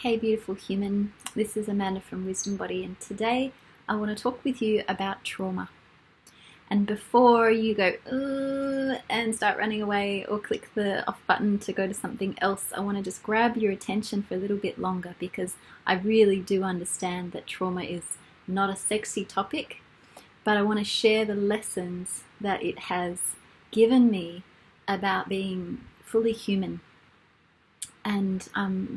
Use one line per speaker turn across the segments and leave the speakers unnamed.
Hey beautiful human, this is Amanda from Wisdom Body, and today I want to talk with you about trauma. And before you go and start running away or click the off button to go to something else, I want to just grab your attention for a little bit longer, because I really do understand that trauma is not a sexy topic, but I want to share the lessons that it has given me about being fully human. And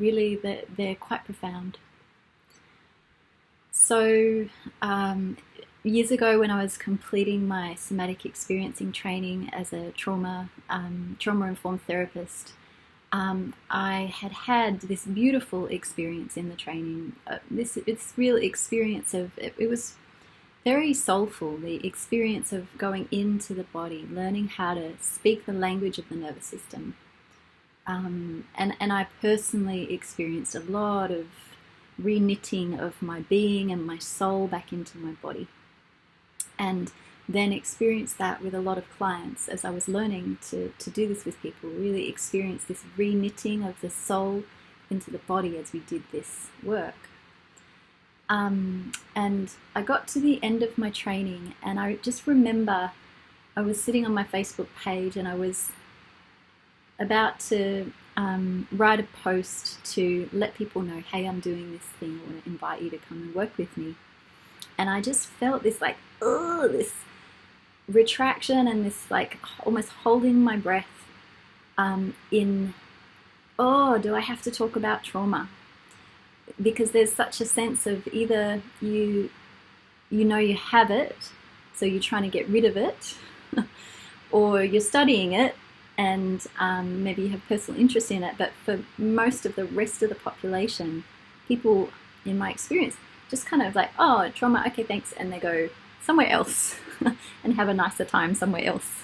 really they're quite profound. So years ago, when I was completing my somatic experiencing training as a trauma-informed therapist, I had this beautiful experience in the training. This real experience of it was very soulful. The experience of going into the body, learning how to speak the language of the nervous system. And I personally experienced a lot of re-knitting of my being and my soul back into my body, and then experienced that with a lot of clients as I was learning to do this with people. Really experienced this re-knitting of the soul into the body as we did this work. And I got to the end of my training, and I just remember I was sitting on my Facebook page and I was about to write a post to let people know, hey, I'm doing this thing, I want to invite you to come and work with me. And I just felt this this retraction and this almost holding my breath do I have to talk about trauma? Because there's such a sense of either you know you have it, so you're trying to get rid of it, or you're studying it, and maybe you have personal interest in it. But for most of the rest of the population, people, in my experience, just kind of oh, trauma, okay, thanks, and they go somewhere else and have a nicer time somewhere else.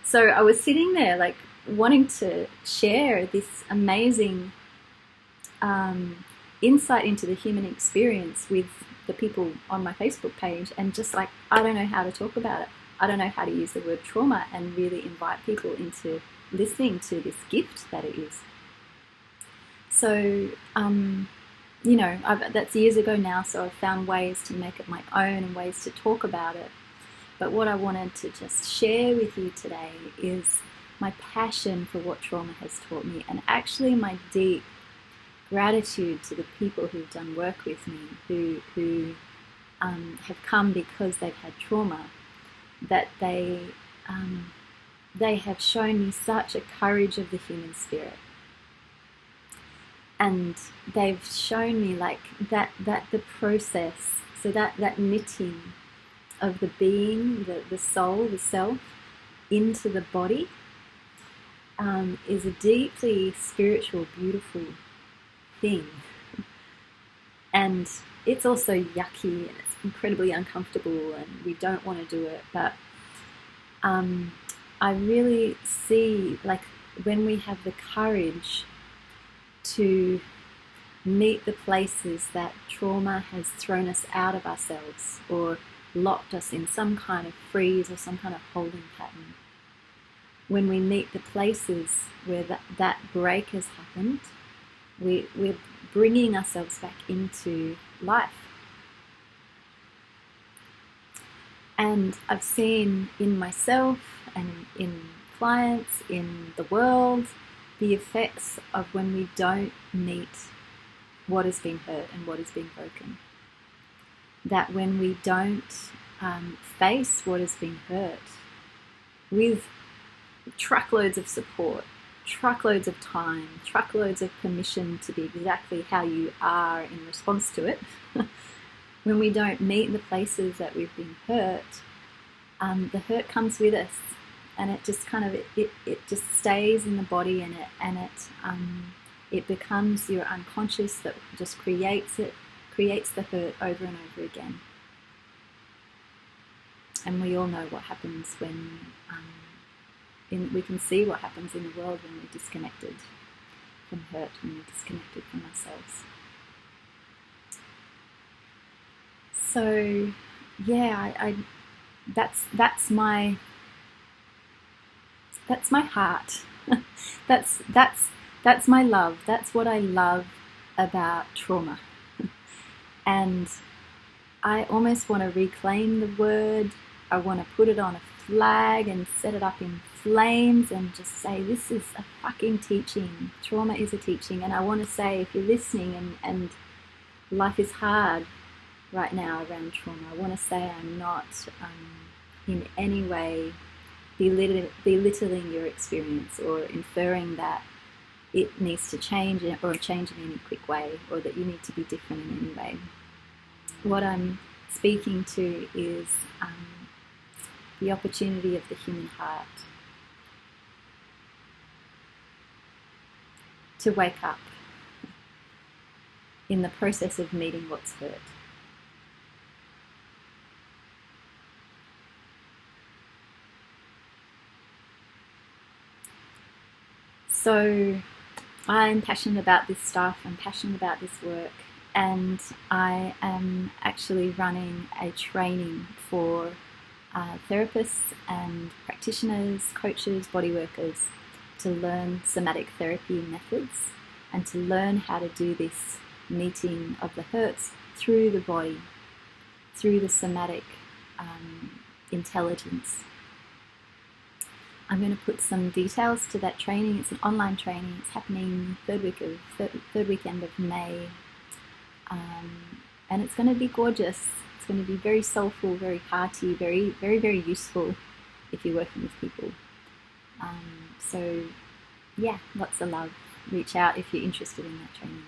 So I was sitting there wanting to share this amazing insight into the human experience with the people on my Facebook page, and just I don't know how to talk about it. I don't know how to use the word trauma and really invite people into listening to this gift that it is. So, that's years ago now, so I've found ways to make it my own and ways to talk about it. But what I wanted to just share with you today is my passion for what trauma has taught me, and actually my deep gratitude to the people who've done work with me, who have come because they've had trauma. That they have shown me such a courage of the human spirit, and they've shown me that the process, so that knitting of the being, the soul, the self into the body is a deeply spiritual, beautiful thing. And it's also yucky, and it's incredibly uncomfortable, and we don't want to do it. But I really see when we have the courage to meet the places that trauma has thrown us out of ourselves or locked us in some kind of freeze or some kind of holding pattern. When we meet the places where that break has happened, we're bringing ourselves back into life. And I've seen in myself and in clients, in the world, the effects of when we don't meet what has been hurt and what has been broken. That when we don't face what has been hurt with truckloads of support, truckloads of time, truckloads of permission to be exactly how you are in response to it, when we don't meet the places that we've been hurt, the hurt comes with us, and it just it just stays in the body, and it becomes your unconscious that just creates the hurt over and over again. And we all know what happens when we can see what happens in the world when we're disconnected from hurt, when we're disconnected from ourselves. So, yeah, that's my heart. that's my love. That's what I love about trauma. And I almost want to reclaim the word. I want to put it on a flag and set it up in flames and just say, this is a fucking teaching. Trauma is a teaching. And I want to say, if you're listening and life is hard right now around trauma, I want to say I'm not in any way belittling your experience or inferring that it needs to change or change in any quick way, or that you need to be different in any way. What I'm speaking to is the opportunity of the human heart to wake up in the process of meeting what's hurt. So I'm passionate about this stuff, I'm passionate about this work, and I am actually running a training for therapists and practitioners, coaches, body workers to learn somatic therapy methods and to learn how to do this meeting of the hurts through the body, through the somatic intelligence. I'm going to put some details to that training. It's an online training. It's happening third weekend of May, and it's going to be gorgeous. It's going to be very soulful, very hearty, very, very, very useful if you're working with people. So, yeah, lots of love. Reach out if you're interested in that training.